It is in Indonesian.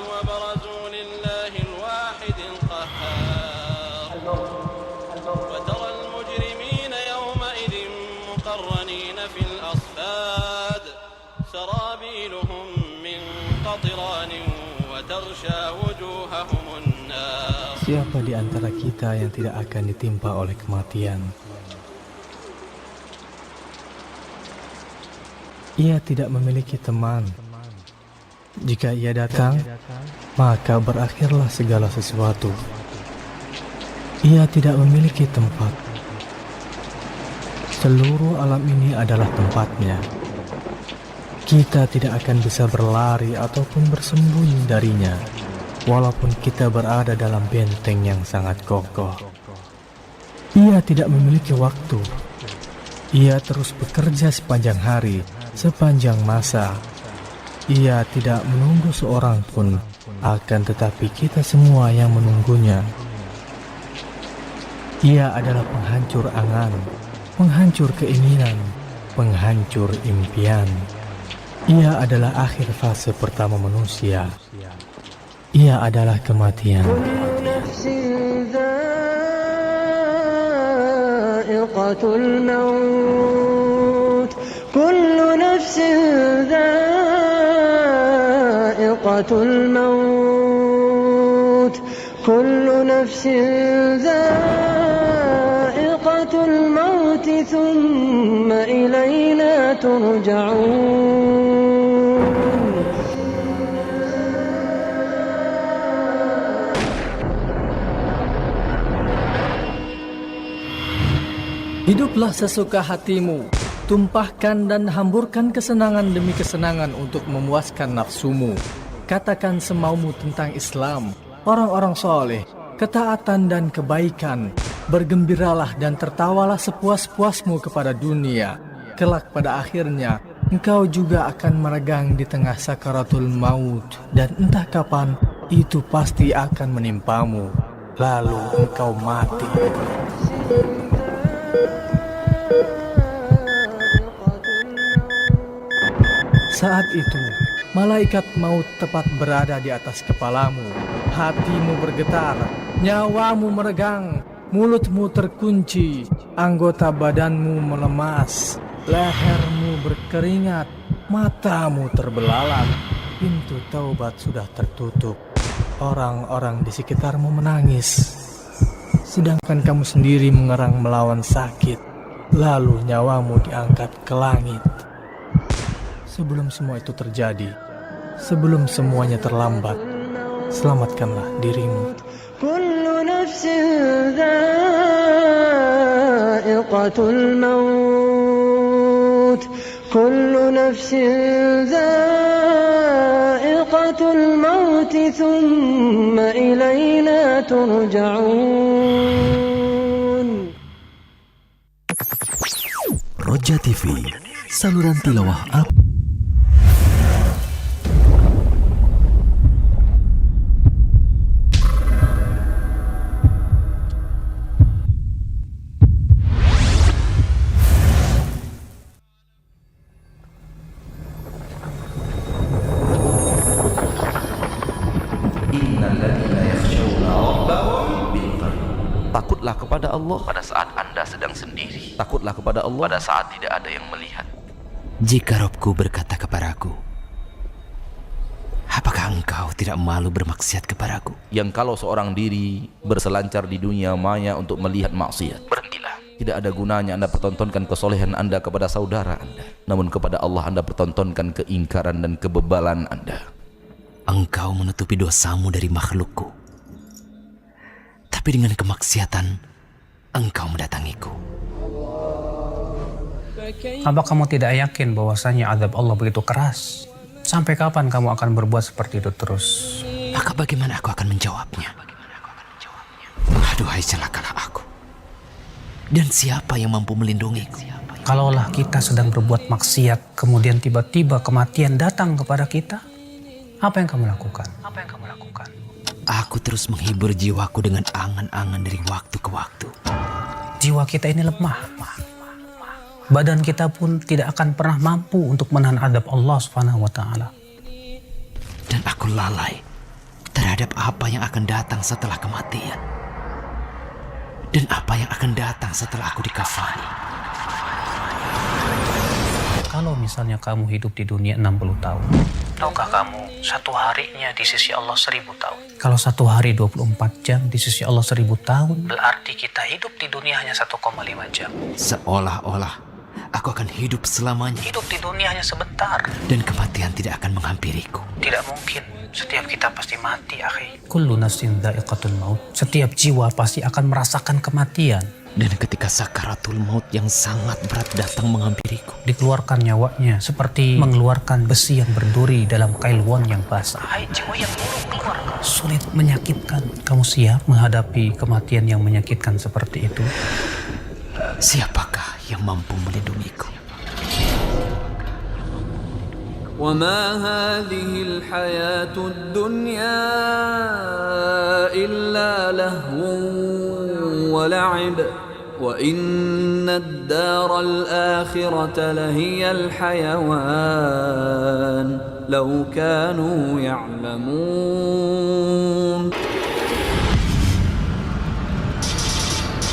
وبرزوا لله الواحد القهار وترى المجرمين يومئذ مقرنين في الأصفاد سرابيلهم من قطران وتغشى وجوههم النار. Siapa di antara kita yang tidak akan ditimpa oleh kematian? Ia tidak memiliki teman. Jika ia datang, maka berakhirlah segala sesuatu. Ia tidak memiliki tempat. Seluruh alam ini adalah tempatnya. Kita tidak akan bisa berlari ataupun bersembunyi darinya, walaupun kita berada dalam benteng yang sangat kokoh. Ia tidak memiliki waktu. Ia terus bekerja sepanjang hari, sepanjang masa. Ia tidak menunggu seorang pun, akan tetapi kita semua yang menunggunya. Ia adalah penghancur angan, penghancur keinginan, penghancur impian. Ia adalah akhir fase pertama manusia. Ia adalah kematian. كل نفس ذائقة الموت كل نفس ذائقة الموت ثم إلينا ترجعون. Hiduplah sesuka hatimu. Tumpahkan dan hamburkan kesenangan demi kesenangan untuk memuaskan nafsumu. Katakan semaumu tentang Islam, orang-orang soleh, ketaatan dan kebaikan. Bergembiralah dan tertawalah sepuas-puasmu kepada dunia. Kelak pada akhirnya, engkau juga akan meregang di tengah sakaratul maut. Dan entah kapan, itu pasti akan menimpamu. Lalu engkau mati. Saat itu, malaikat maut tepat berada di atas kepalamu. Hatimu bergetar, nyawamu meregang, mulutmu terkunci, anggota badanmu melemas, lehermu berkeringat, matamu terbelalak. Pintu taubat sudah tertutup. Orang-orang di sekitarmu menangis, sedangkan kamu sendiri mengerang melawan sakit. Lalu nyawamu diangkat ke langit. Sebelum semua itu terjadi, sebelum semuanya terlambat, selamatkanlah dirimu. Kullu nafsin dha'iqatul maut Kullu nafsin dha'iqatul maut thumma ilayna turja'un. Roja TV, saluran tilawah Takutlah kepada Allah pada saat Anda sedang sendiri. Takutlah kepada Allah pada saat tidak ada yang melihat. Jika Robku berkata kepadaku, apakah engkau tidak malu bermaksiat kepadaku? Yang kalau seorang diri berselancar di dunia maya untuk melihat maksiat, berhentilah. Tidak ada gunanya Anda pertontonkan kesolehan Anda kepada saudara Anda, namun kepada Allah Anda pertontonkan keingkaran dan kebebalan Anda. Engkau menutupi dosamu dari makhlukku, tapi dengan kemaksiatan engkau mendatangiku. Apa kamu tidak yakin bahwasanya azab Allah begitu keras? Sampai kapan kamu akan berbuat seperti itu terus? Maka bagaimana aku akan menjawabnya? Aduhai celakalah aku. Dan siapa yang mampu melindungiku? Kalaulah kita sedang berbuat maksiat, kemudian tiba-tiba kematian datang kepada kita, apa yang kamu lakukan? Aku terus menghibur jiwaku dengan angan-angan dari waktu ke waktu. Jiwa kita ini lemah. Badan kita pun tidak akan pernah mampu untuk menahan azab Allah Subhanahu wa taala. Dan aku lalai terhadap apa yang akan datang setelah kematian dan apa yang akan datang setelah aku dikafani. Kalau misalnya kamu hidup di dunia 60 tahun, tahukah kamu satu harinya di sisi Allah 1000 tahun? Kalau satu hari 24 jam di sisi Allah 1000 tahun, berarti kita hidup di dunia hanya 1,5 jam. Seolah-olah aku akan hidup selamanya. Hidup di dunia hanya sebentar. Dan kematian tidak akan menghampiriku. Tidak mungkin. Setiap kita pasti mati, akhi. Kullu nafsin dha'iqatul maut. Setiap jiwa pasti akan merasakan kematian. Dan ketika sakaratul maut yang sangat berat datang menghampiriku, dikeluarkan nyawanya seperti mengeluarkan besi yang berduri dalam kail won yang basah. Hai jiwa yang buruk, keluarkan. Sulit, menyakitkan. Kamu siap menghadapi kematian yang menyakitkan seperti itu? Siapakah yang mampu melindungiku? وما هذه الحياة الدنيا إلا لهو ولعب وإن الدار الآخرة لهي الحيوان لو كانوا يعلمون